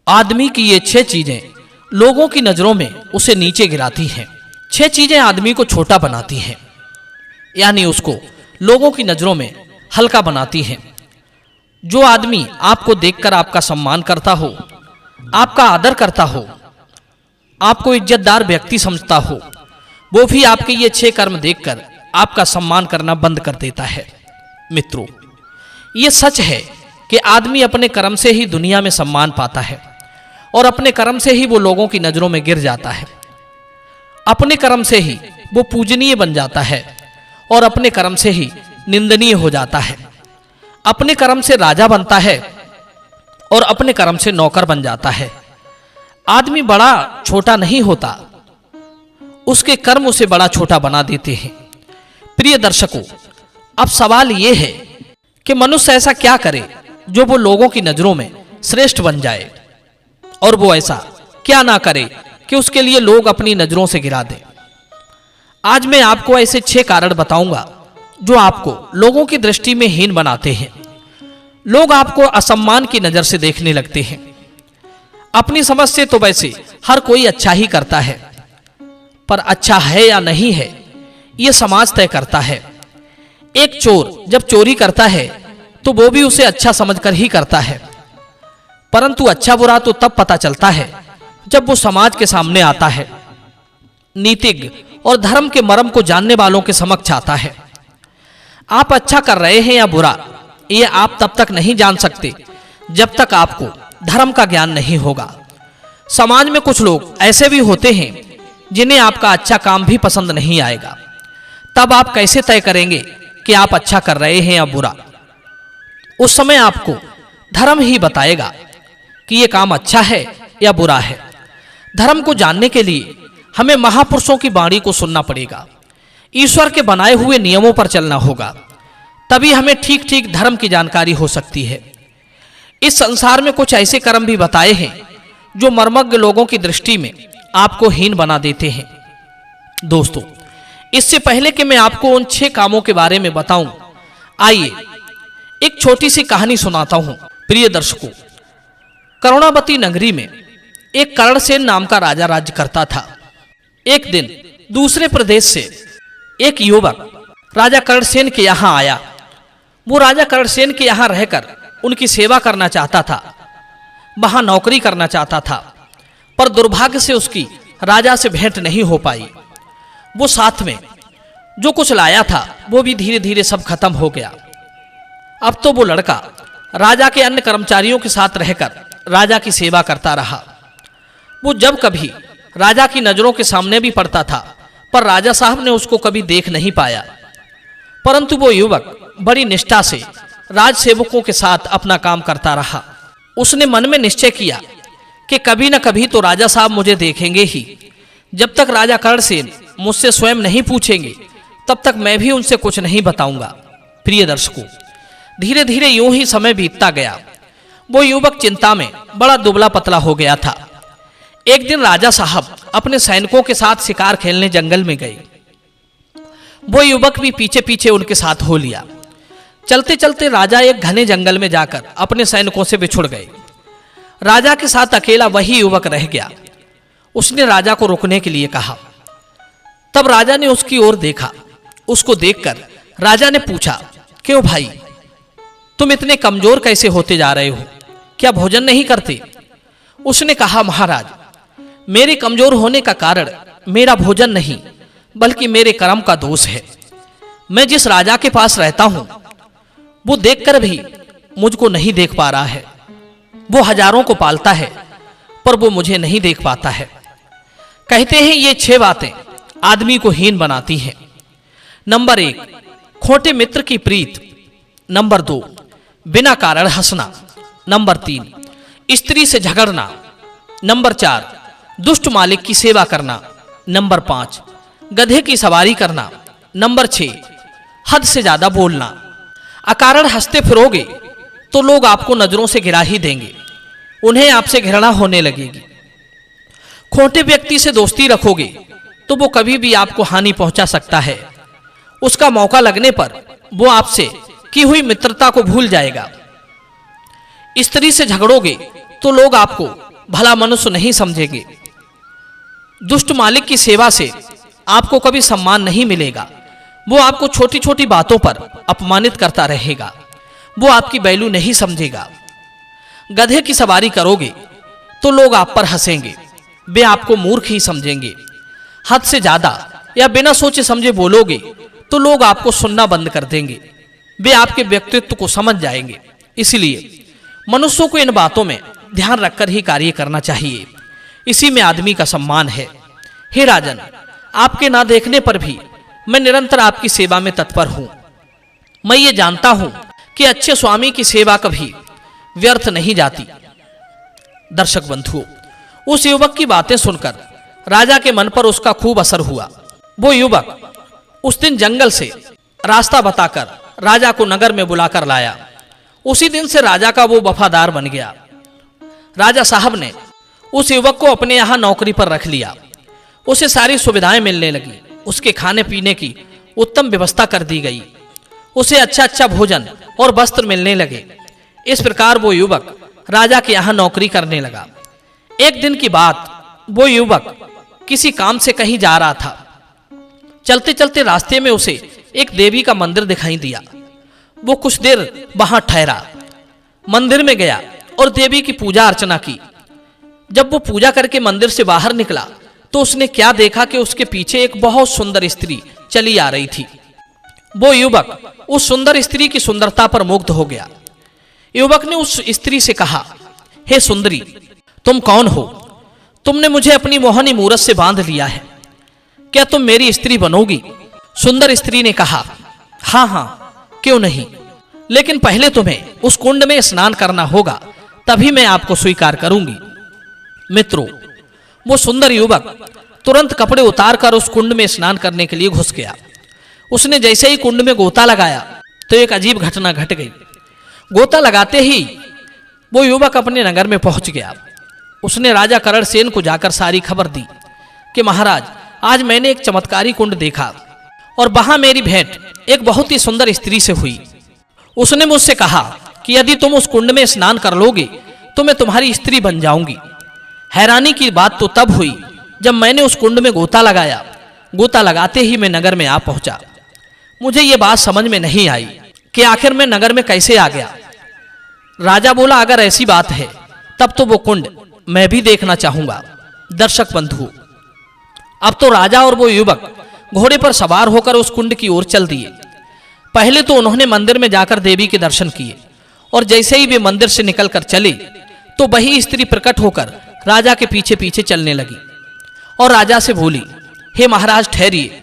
आदमी की ये 6 चीजें लोगों की नजरों में उसे नीचे गिराती हैं। 6 चीजें आदमी को छोटा बनाती हैं, यानी उसको लोगों की नजरों में हल्का बनाती हैं। जो आदमी आपको देखकर आपका सम्मान करता हो, आपका आदर करता हो, आपको इज्जतदार व्यक्ति समझता हो, वो भी आपके ये 6 कर्म देखकर आपका सम्मान करना बंद कर देता है। मित्रों, ये सच है कि आदमी अपने कर्म से ही दुनिया में सम्मान पाता है और अपने कर्म से ही वो लोगों की नजरों में गिर जाता है। अपने कर्म से ही वो पूजनीय बन जाता है और अपने कर्म से ही निंदनीय हो जाता है। अपने कर्म से राजा बनता है और अपने कर्म से नौकर बन जाता है। आदमी बड़ा छोटा नहीं होता, उसके कर्म उसे बड़ा छोटा बना देते हैं। प्रिय दर्शकों, अब सवाल यह है कि मनुष्य ऐसा क्या करे जो वो लोगों की नजरों में श्रेष्ठ बन जाए, और वो ऐसा क्या ना करे कि उसके लिए लोग अपनी नजरों से गिरा दें। आज मैं आपको ऐसे 6 कारण बताऊंगा जो आपको लोगों की दृष्टि में हीन बनाते हैं। लोग आपको असम्मान की नजर से देखने लगते हैं। अपनी समझ से तो वैसे हर कोई अच्छा ही करता है, पर अच्छा है या नहीं है यह समाज तय करता है। एक चोर जब चोरी करता है तो वो भी उसे अच्छा समझकर ही करता है, परंतु अच्छा बुरा तो तब पता चलता है जब वो समाज के सामने आता है, नीतिज्ञ और धर्म के मर्म को जानने वालों के समक्ष आता है। आप अच्छा कर रहे हैं या बुरा, ये आप तब तक नहीं जान सकते जब तक आपको धर्म का ज्ञान नहीं होगा। समाज में कुछ लोग ऐसे भी होते हैं जिन्हें आपका अच्छा काम भी पसंद नहीं आएगा। तब आप कैसे तय करेंगे कि आप अच्छा कर रहे हैं या बुरा? उस समय आपको धर्म ही बताएगा कि यह काम अच्छा है या बुरा है। धर्म को जानने के लिए हमें महापुरुषों की वाणी को सुनना पड़ेगा, ईश्वर के बनाए हुए नियमों पर चलना होगा, तभी हमें ठीक ठीक धर्म की जानकारी हो सकती है। इस संसार में कुछ ऐसे कर्म भी बताए हैं जो मर्मज्ञ लोगों की दृष्टि में आपको हीन बना देते हैं। दोस्तों, इससे पहले कि मैं आपको उन 6 कामों के बारे में बताऊं, आइए एक छोटी सी कहानी सुनाता हूं। प्रिय दर्शकों, करुणावती नगरी में एक कर्णसेन नाम का राजा राज्य करता था। एक दिन दूसरे प्रदेश से एक युवक राजा कर्णसेन के यहाँ आया। वो राजा कर्णसेन के यहाँ रहकर उनकी सेवा करना चाहता था, वहां नौकरी करना चाहता था, पर दुर्भाग्य से उसकी राजा से भेंट नहीं हो पाई। वो साथ में जो कुछ लाया था वो भी धीरे धीरे सब खत्म हो गया। अब तो वो लड़का राजा के अन्य कर्मचारियों के साथ रहकर राजा की सेवा करता रहा। वो जब कभी राजा की नजरों के सामने भी पड़ता था, पर राजा साहब ने उसको कभी देख नहीं पाया। परंतु वो युवक बड़ी निष्ठा से राज सेवकों के साथ अपना काम करता रहा। उसने मन में निश्चय किया कि कभी न कभी तो राजा साहब मुझे देखेंगे ही। जब तक राजा कर्णसेन मुझसे स्वयं नहीं पूछेंगे तब तक मैं भी उनसे कुछ नहीं बताऊंगा। प्रिय दर्शकों, धीरे धीरे यूं ही समय बीतता गया। वो युवक चिंता में बड़ा दुबला पतला हो गया था। एक दिन राजा साहब अपने सैनिकों के साथ शिकार खेलने जंगल में गए। वो युवक भी पीछे पीछे उनके साथ हो लिया। चलते चलते राजा एक घने जंगल में जाकर अपने सैनिकों से बिछुड़ गए। राजा के साथ अकेला वही युवक रह गया। उसने राजा को रुकने के लिए कहा। तब राजा ने उसकी ओर देखा। उसको देखकर राजा ने पूछा, क्यों भाई, तुम इतने कमजोर कैसे होते जा रहे हो? क्या भोजन नहीं करते? उसने कहा, महाराज, मेरे कमजोर होने का कारण मेरा भोजन नहीं बल्कि मेरे कर्म का दोष है। मैं जिस राजा के पास रहता हूं वो देखकर भी मुझको नहीं देख पा रहा है। वो हजारों को पालता है पर वो मुझे नहीं देख पाता है। कहते हैं ये 6 बातें आदमी को हीन बनाती हैं। नंबर 1, खोटे मित्र की प्रीत। नंबर 2, बिना कारण हंसना। नंबर 3, स्त्री से झगड़ना। नंबर 4, दुष्ट मालिक की सेवा करना। नंबर 5, गधे की सवारी करना। नंबर 6, हद से ज्यादा बोलना। अकारण हंसते फिरोगे तो लोग आपको नजरों से गिरा ही देंगे, उन्हें आपसे घृणा होने लगेगी। खोटे व्यक्ति से दोस्ती रखोगे तो वो कभी भी आपको हानि पहुंचा सकता है। उसका मौका लगने पर वो आपसे की हुई मित्रता को भूल जाएगा। स्त्री से झगड़ोगे तो लोग आपको भला मनुष्य नहीं समझेंगे। दुष्ट मालिक की सेवा से आपको कभी सम्मान नहीं मिलेगा। वो आपको छोटी छोटी बातों पर अपमानित करता रहेगा। वो आपकी वैल्यू नहीं समझेगा। गधे की सवारी करोगे तो लोग आप पर हंसेंगे, वे आपको मूर्ख ही समझेंगे। हद से ज्यादा या बिना सोचे समझे बोलोगे तो लोग आपको सुनना बंद कर देंगे, वे आपके व्यक्तित्व को समझ जाएंगे। इसलिए मनुष्यों को इन बातों में ध्यान रखकर ही कार्य करना चाहिए। इसी में आदमी का सम्मान है। हे राजन, आपके ना देखने पर भी मैं निरंतर आपकी सेवा में तत्पर हूं। मैं ये जानता हूं कि अच्छे स्वामी की सेवा कभी व्यर्थ नहीं जाती। दर्शक बंधुओं, उस युवक की बातें सुनकर राजा के मन पर उसका खूब असर हुआ। वो युवक उस दिन जंगल से रास्ता बताकर राजा को नगर में बुलाकर लाया। उसी दिन से राजा का वो वफादार बन गया। राजा साहब ने उस युवक को अपने यहां नौकरी पर रख लिया। उसे सारी सुविधाएं मिलने लगी। उसके खाने पीने की उत्तम व्यवस्था कर दी गई। उसे अच्छा अच्छा भोजन और वस्त्र मिलने लगे। इस प्रकार वो युवक राजा के यहां नौकरी करने लगा। एक दिन की बात, वो युवक किसी काम से कहीं जा रहा था। चलते चलते रास्ते में उसे एक देवी का मंदिर दिखाई दिया। वो कुछ देर वहां ठहरा, मंदिर में गया और देवी की पूजा अर्चना की। जब वो पूजा करके मंदिर से बाहर निकला तो उसने क्या देखा कि उसके पीछे एक बहुत सुंदर स्त्री चली आ रही थी। वो युवक उस सुंदर स्त्री की सुंदरता पर मुग्ध हो गया। युवक ने उस स्त्री से कहा, हे सुंदरी, तुम कौन हो? तुमने मुझे अपनी मोहनी मूरत से बांध लिया है, क्या तुम मेरी स्त्री बनोगी? सुंदर स्त्री ने कहा, हाँ हाँ, क्यों नहीं, लेकिन पहले तुम्हें उस कुंड में स्नान करना होगा, तभी मैं आपको स्वीकार करूंगी। मित्रों, वो सुंदर युवक तुरंत कपड़े उतारकर उस कुंड में स्नान करने के लिए घुस गया। उसने जैसे ही कुंड में गोता लगाया तो एक अजीब घटना घट गई। गोता लगाते ही वो युवक अपने नगर में पहुंच गया। उसने राजा करणसेन को जाकर सारी खबर दी कि महाराज, आज मैंने एक चमत्कारी कुंड देखा और वहां मेरी भेंट एक बहुत ही सुंदर स्त्री से हुई। उसने मुझसे कहा कि यदि तुम उस कुंड में स्नान कर लोगे तो मैं तुम्हारी स्त्री बन जाऊंगी। हैरानी की बात तो तब हुई जब मैंने उस कुंड में गोता लगाया। गोता लगाते ही मैं नगर में आ पहुंचा। मुझे ये बात समझ में नहीं आई कि आखिर मैं नगर में कैसे आ गया। राजा बोला, अगर ऐसी बात है तब तो वो कुंड मैं भी देखना चाहूंगा। दर्शक बंधु, अब तो राजा और वो युवक घोड़े पर सवार होकर उस कुंड की ओर चल दिए। पहले तो उन्होंने मंदिर में जाकर देवी के दर्शन किए और जैसे ही वे मंदिर से निकलकर चले तो वही स्त्री प्रकट होकर राजा के पीछे पीछे चलने लगी और राजा से बोली, हे महाराज ठहरिए,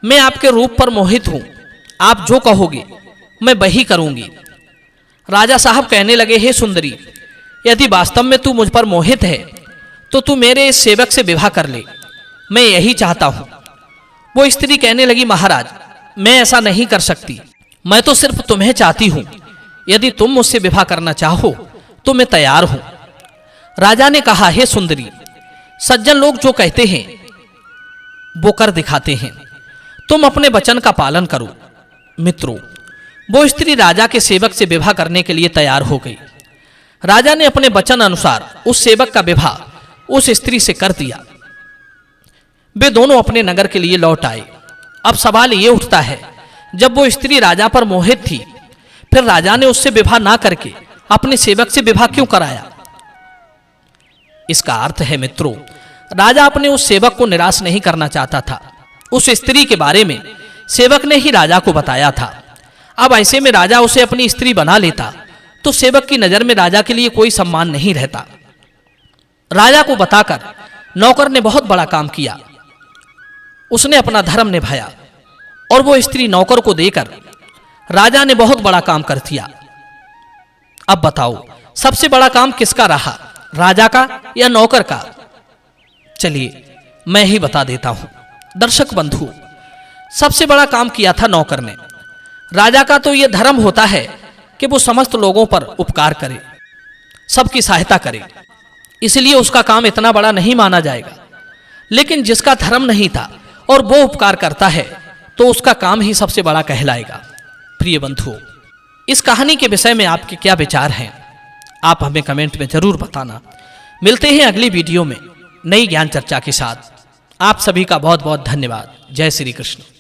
मैं आपके रूप पर मोहित हूं, आप जो कहोगे मैं वही करूंगी। राजा साहब कहने लगे, हे सुंदरी, यदि वास्तव में तू मुझ पर मोहित है तो तू मेरे इस सेवक से विवाह कर ले, मैं यही चाहता हूं। वो स्त्री कहने लगी, महाराज, मैं ऐसा नहीं कर सकती, मैं तो सिर्फ तुम्हें चाहती हूं, यदि तुम मुझसे विवाह करना चाहो तो मैं तैयार हूं। राजा ने कहा, हे सुंदरी, सज्जन लोग जो कहते हैं वो कर दिखाते हैं, तुम अपने वचन का पालन करो। मित्रों, वो स्त्री राजा के सेवक से विवाह करने के लिए तैयार हो गई। राजा ने अपने वचन अनुसार उस सेवक का विवाह उस स्त्री से कर दिया। वे दोनों अपने नगर के लिए लौट आए। अब सवाल ये उठता है, जब वो स्त्री राजा पर मोहित थी, फिर राजा ने उससे विवाह ना करके अपने सेवक से विवाह क्यों कराया? इसका अर्थ है मित्रों, राजा अपने उस सेवक को निराश नहीं करना चाहता था। उस स्त्री के बारे में सेवक ने ही राजा को बताया था। अब ऐसे में राजा उसे अपनी स्त्री बना लेता तो सेवक की नजर में राजा के लिए कोई सम्मान नहीं रहता। राजा को बताकर नौकर ने बहुत बड़ा काम किया। उसने अपना धर्म निभाया और वो स्त्री नौकर को देकर राजा ने बहुत बड़ा काम कर दिया। अब बताओ, सबसे बड़ा काम किसका रहा, राजा का या नौकर का? चलिए मैं ही बता देता हूं। दर्शक बंधु, सबसे बड़ा काम किया था नौकर ने। राजा का तो यह धर्म होता है कि वो समस्त लोगों पर उपकार करे, सबकी सहायता करे, इसलिए उसका काम इतना बड़ा नहीं माना जाएगा। लेकिन जिसका धर्म नहीं था और वो उपकार करता है तो उसका काम ही सबसे बड़ा कहलाएगा। प्रिय बंधुओं, इस कहानी के विषय में आपके क्या विचार हैं, आप हमें कमेंट में जरूर बताना। मिलते हैं अगली वीडियो में नई ज्ञान चर्चा के साथ। आप सभी का बहुत बहुत धन्यवाद। जय श्री कृष्ण।